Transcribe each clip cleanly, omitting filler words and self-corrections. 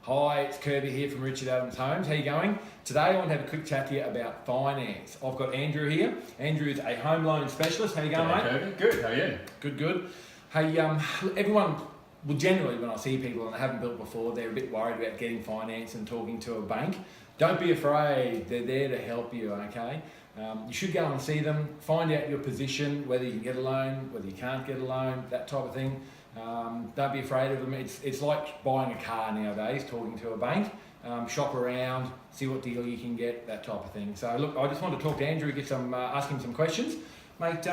Hi, it's Kirby here from Richard Adams Homes. How you going? Today I want to have a quick chat to you about finance. I've got Andrew here. Andrew is a home loan specialist. How you going, mate? Kirby. Good, how are you? Good. Hey, everyone, well, generally when I see people and they haven't built before, they're a bit worried about getting finance and talking to a bank. Don't be afraid. They're there to help you, okay? You should go and see them, find out your position, whether you can get a loan, whether you can't get a loan, that type of thing. Don't be afraid of them. It's like buying a car nowadays, talking to a bank. Shop around, see what deal you can get, that type of thing. So look, I just want to talk to Andrew, ask him some questions. Mate,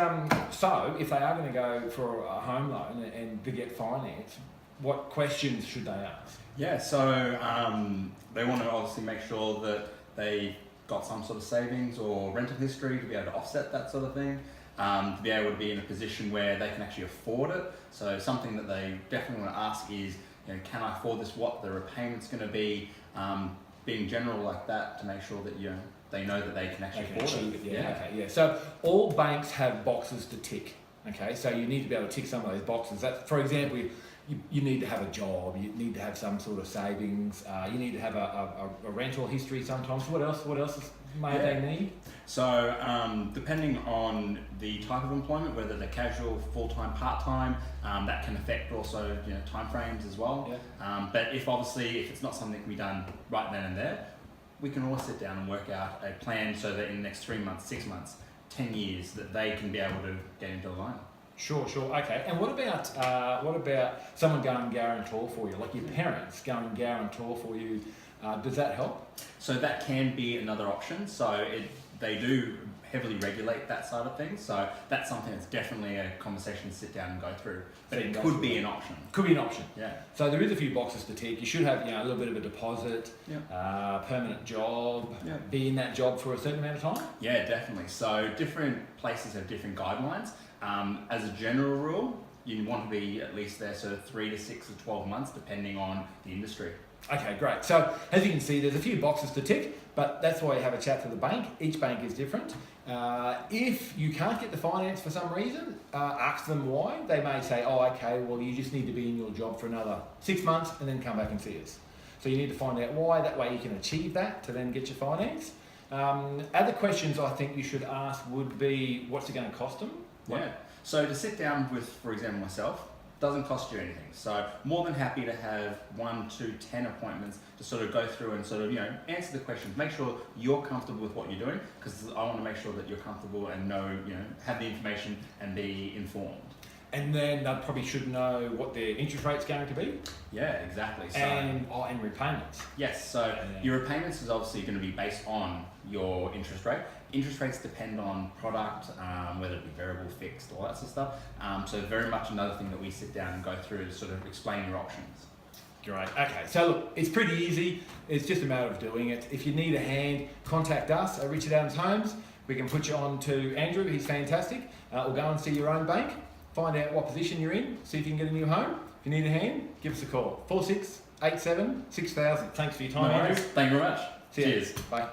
so if they are going to go for a home loan and to get finance, what questions should they ask? Yeah, so they want to obviously make sure that they got some sort of savings or rental history to be able to offset that sort of thing. To be able to be in a position where they can actually afford it. So something that they definitely want to ask is, can I afford this? What the repayment's going to be? Being general like that to make sure that they know that they can actually afford it. Yeah. So all banks have boxes to tick. Okay, so you need to be able to tick some of those boxes. That, for example, you need to have a job. You need to have some sort of savings. You need to have a rental history sometimes. What else may they need? So depending on the type of employment, whether they're casual, full-time, part-time, that can affect also timeframes as well. Yeah. But if it's not something that can be done right then and there, we can always sit down and work out a plan so that in the next 3 months, 6 months, 10 years, that they can be able to get into a loan. Sure. Okay. And what about someone going guarantor for you, like your parents going guarantor for you? Does that help? So that can be another option. So they do heavily regulate that side of things. So that's something that's definitely a conversation to sit down and go through. But it could be an option. Could be an option. Yeah. So there is a few boxes to tick. You should have a little bit of a deposit, Yeah. Permanent job, Yeah. be in that job for a certain amount of time. Yeah, definitely. So different places have different guidelines. As a general rule, you want to be at least there sort of 3 to 6 or 12 months, depending on the industry. Okay, great. So as you can see, there's a few boxes to tick, but that's why you have a chat to the bank. Each bank is different. If you can't get the finance for some reason, ask them why. They may say, okay, well, you just need to be in your job for another 6 months and then come back and see us. So you need to find out why. That way you can achieve that to then get your finance. Other questions I think you should ask would be, what's it going to cost them? Yeah. So to sit down with, for example, myself, doesn't cost you anything. So more than happy to have 1 to 10 appointments to sort of go through and sort of, answer the questions. Make sure you're comfortable with what you're doing, because I want to make sure that you're comfortable and know, have the information and be informed. And then they probably should know what their interest rate's going to be. Yeah, exactly. So, and repayments. Yes, so your repayments is obviously going to be based on your interest rate. Interest rates depend on product, whether it be variable, fixed, all that sort of stuff. So very much another thing that we sit down and go through to sort of explain your options. Great. Okay, so look, it's pretty easy. It's just a matter of doing it. If you need a hand, contact us at Richard Adams Homes. We can put you on to Andrew. He's fantastic. Or go and see your own bank. Find out what position you're in. See if you can get a new home. If you need a hand, give us a call. 4687 6000. Thanks for your time, Andrew. Thank you very much. See you. Cheers. Bye.